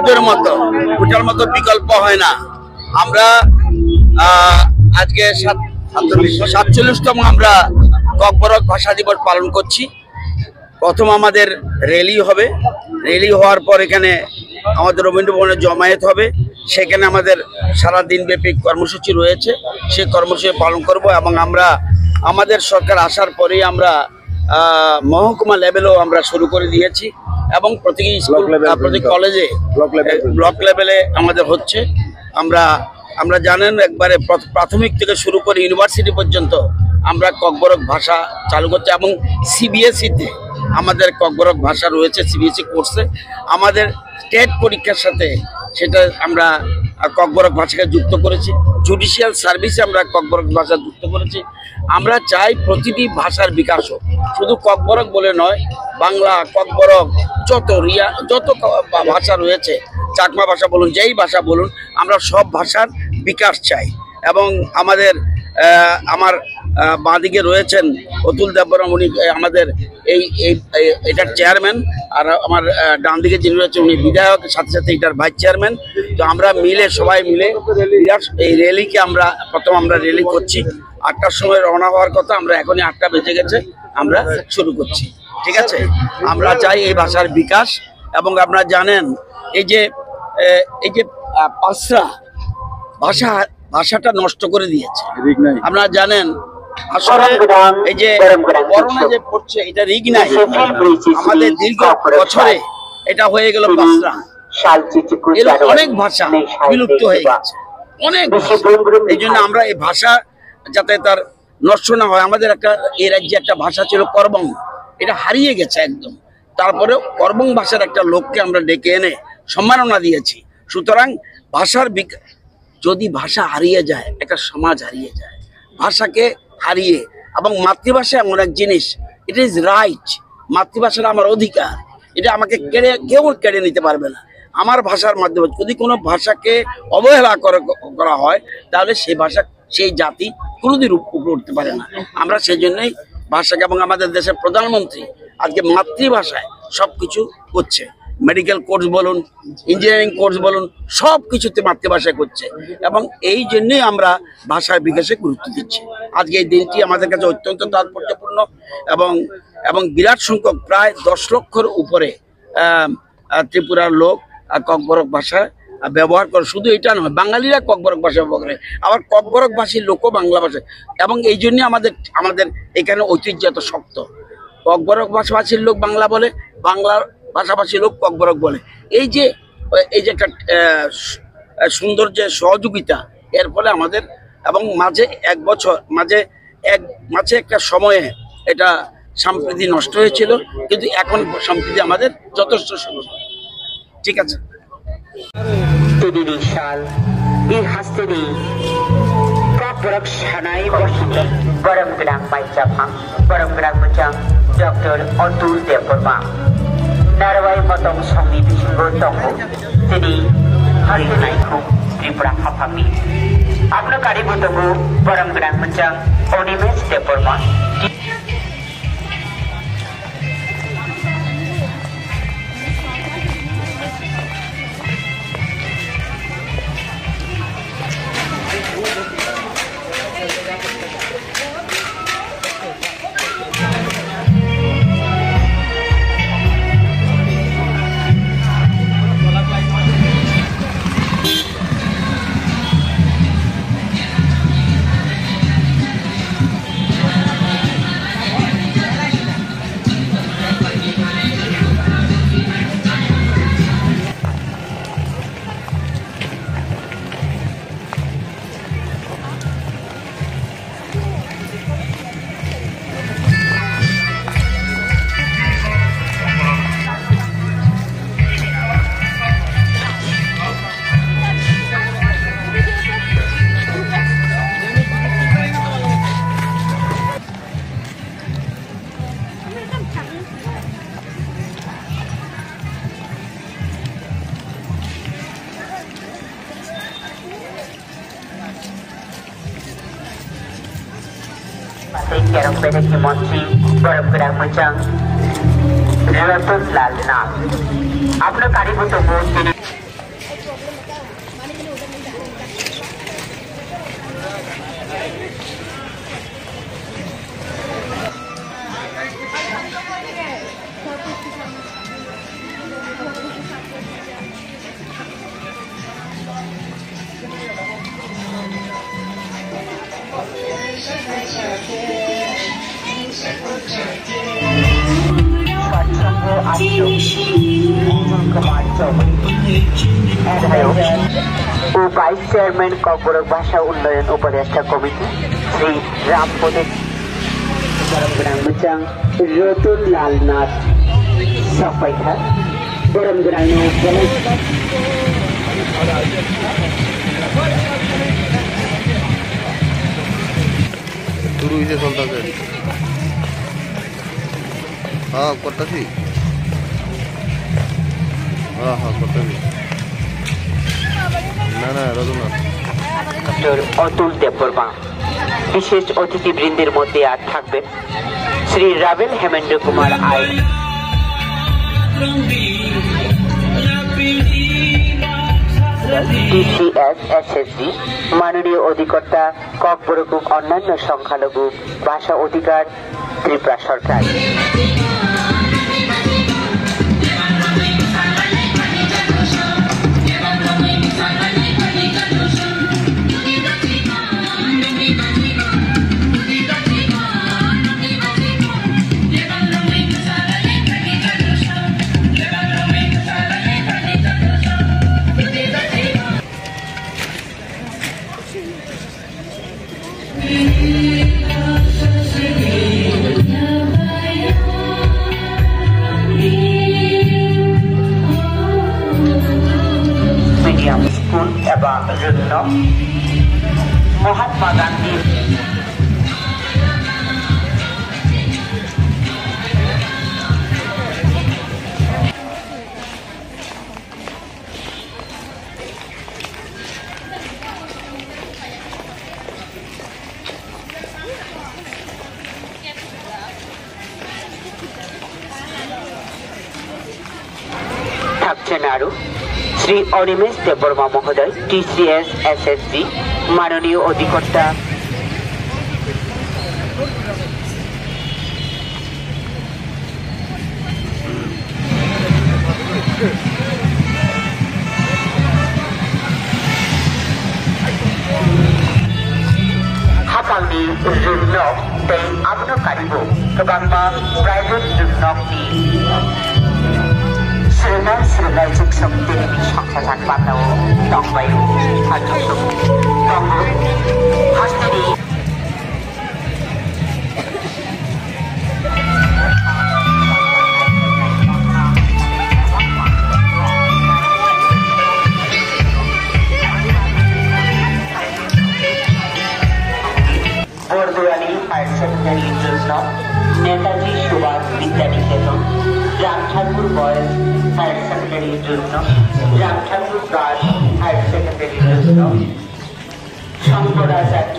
পুজোর মতো বিকল্প হয় না। আমরা আজকে 47তম আমরা ককবরক ভাষা দিবস পালন করছি। প্রথম আমাদের র্যালি হবে, র্যালি হওয়ার পর এখানে আমাদের রবীন্দ্র ভবনে জমায়েত হবে। সেখানে আমাদের সারা দিনব্যাপী কর্মসূচি রয়েছে, সেই কর্মসূচি পালন করব। এবং আমরা আমাদের সরকার আসার পরেই আমরা মহকুমা লেভেলেও আমরা শুরু করে দিয়েছি এবং প্রতি স্কুল প্রতি কলেজে ব্লক লেভেলে আমাদের হচ্ছে। আমরা জানেন একবারে প্রাথমিক থেকে শুরু করে ইউনিভার্সিটি পর্যন্ত আমরা ককবরক ভাষা চালু করছি এবং সিবিএসইতে আমাদের ককবরক ভাষা রয়েছে। সিবিএসই কোর্সে আমাদের স্টেট পরীক্ষার সাথে সেটা আমরা ককবরক ভাষাকে যুক্ত করেছি। জুডিশিয়াল সার্ভিসে আমরা ককবরক ভাষা যুক্ত করেছি। আমরা চাই প্রতিটি ভাষার বিকাশ হোক, শুধু ককবরক বলে নয়, বাংলা ককবরক যত ভাষা রয়েছে, চাকমা ভাষা বলুন, যেই ভাষা বলুন, আমরা সব ভাষার বিকাশ চাই। এবং আমার বাঁদিকে রয়েছেন অতুল দেববর্মা, উনি আমাদের এটার চেয়ারম্যান, আর আমার ডান দিকে যিনি রয়েছেন উনি বিধায়ক, সাথে সাথে এটার ভাইস চেয়ারম্যান। তো আমরা সবাই মিলে এই র্যালিকে প্রথম আমরা র্যালি করছি। 8টার সময় রওনা হওয়ার কথা, আমরা এখনই 8টা বেজে গেছে, আমরা শুরু করছি। ঠিক আছে, আমরা চাই এই ভাষার বিকাশ। এবং আপনারা জানেন এই যে পাঁচরা ভাষাটা নষ্ট করে দিয়েছে। আপনারা জানেন আসলে এই যে করোনা যে পড়ছে, এটা রিগ নাই, আমাদের দীর্ঘ বছরে এটা হয়ে গেল পাঁচরা। অনেক ভাষা বিলুপ্ত হয়ে গেছে, অনেক। এই জন্য আমরা এই ভাষা যাতে তার নষ্ট না হয়, আমাদের এই রাজ্যে একটা ভাষা ছিল করবং, এটা হারিয়ে গেছে একদম। তারপরে করবং ভাষার একটা লোককে আমরা ডেকে এনে সম্মাননা দিয়েছি। সুতরাং যদি ভাষা হারিয়ে যায়, একটা সমাজ হারিয়ে যায়। ভাষাকে হারিয়ে, এবং মাতৃভাষা এমন এক জিনিস, ইট ইজ রাইট, মাতৃভাষাটা আমার অধিকার, এটা আমাকে কেউ কেড়ে নিতে পারবে না। আমার ভাষার মাধ্যমে যদি কোনো ভাষাকে অবহেলা করা হয়, তাহলে সেই জাতি কোনোদিন উপরে উঠতে পারে না। আমরা সেই জন্যই ভাষাকে, এবং আমাদের দেশের প্রধানমন্ত্রী আজকে মাতৃভাষায় সব কিছু করছে। মেডিকেল কোর্স বলুন, ইঞ্জিনিয়ারিং কোর্স বলুন, সব কিছুতে মাতৃভাষায় করছে। এবং এই জন্যই আমরা ভাষার বিকাশে গুরুত্ব দিচ্ছি। আজকে এই দিনটি আমাদের কাছে অত্যন্ত তাৎপর্যপূর্ণ এবং বিরাট সংখ্যক, প্রায় 10 লক্ষের উপরে ত্রিপুরার লোক ককবরক ভাষা ব্যবহার করে। শুধু এটা নয়, বাঙালিরা ককবরক ভাষা ব্যবহার করে, আবার ককবরক ভাষীর লোকও বাংলা ভাষায়। এবং এই জন্য আমাদের এখানে ঐতিহ্য এত শক্ত। ককবরক ভাষাভাষীর লোক বাংলা বলে, বাংলার ভাষাভাষী লোক ককবরক বলে। এই যে একটা সুন্দর যে সহযোগিতা, এর ফলে আমাদের, এবং মাঝে একটা সময়ে এটা সম্প্রীতি নষ্ট হয়েছিল, কিন্তু এখন সম্প্রীতি আমাদের যথেষ্ট সুন্দর। ঠিক আছে। ডক্টর অতুল দেববর্মা নারবাই মতং সংগী বিসিংহ দङ তিনি हारिनायखौ त्रिपुरा हाफांनि आफ्नो कार्यबुटको परम गोनां मोजां Animesh Debbarma Kerong Bedeki Montri Borong Gedang Muncang Relatus Lalna Apno Kaributumu Kumar Chowdhury ও ভাইস চেয়ারম্যান ককবরক ভাষা উন্নয়ন উপদেষ্টা কমিটি শ্রী রামপদে Berang Rotun Lalnath Sapaikha Berang শুরু হইছে চলতেছে হ্যাঁ করতেছি হ্যাঁ করতেছি না রঘুনাথ ডক্টর অতুল দেববর্মা বিশেষ অতিথিবৃন্দের মধ্যে আর থাকবেন শ্রী রাবেল হেমেন্দ্র কুমার আই TCS SSG মাননীয় অধিকর্তা ককবরক অন্যান্য সংখ্যালঘু ভাষা অধিকার ত্রিপুরা সরকার মিডিয়াম স্কুল এবং মহাত্মা গান্ধী থাকছেন আরো শ্রী অনিমেষ দেববর্মা মহোদয় TCS SSG মাননীয় অধিকর্তা Hakangni Runok dan Abno Karibo Kebangma Private Runok di Serenai Jiksum Dini সংখ্যাঘাত বাংলা ও টংবায়ু হাজসুক টঙ্গ হাস্তিনি বরদোয়ালি হায়ার সেকেন্ডারির জন্য নেতাজি সুভাষ বিদ্যানিকেতন রামঠাকুর বয়েজ হায়ার সেকেন্ডারির জন্য রামঠাকুর গার্লস হায়ার সেকেন্ডারির জন্য শঙ্করাচার্য